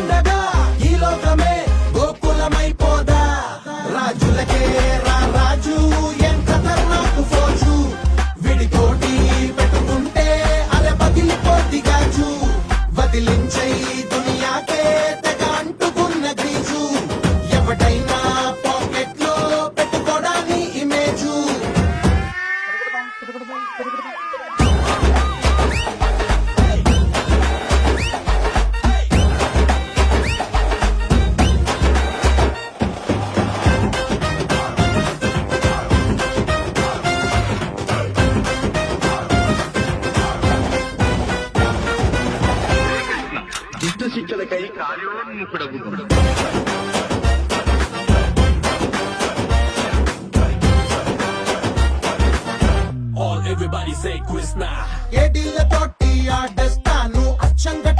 ఉండగా ఈ లోకమే గోకులమైపోదా రాజులకే రాజు ఏం ఖతర్నాకు ఫోజు విడితోటి పెట్టుకుంటే అలా పగిలిపోద్ది గాజు వదిలించై దునియాకే తెగ అంటుకున్న గ్రీజు ఎవడైనా పాకెట్ లో పెట్టుకోవడాని ఇమేజు దుష్ట శిక్షలకై కార్యోన్ముఖుడగు All everybody say Krishna. ఏడీళ్ళతోటి ఆడేస్తాను అచ్చంగా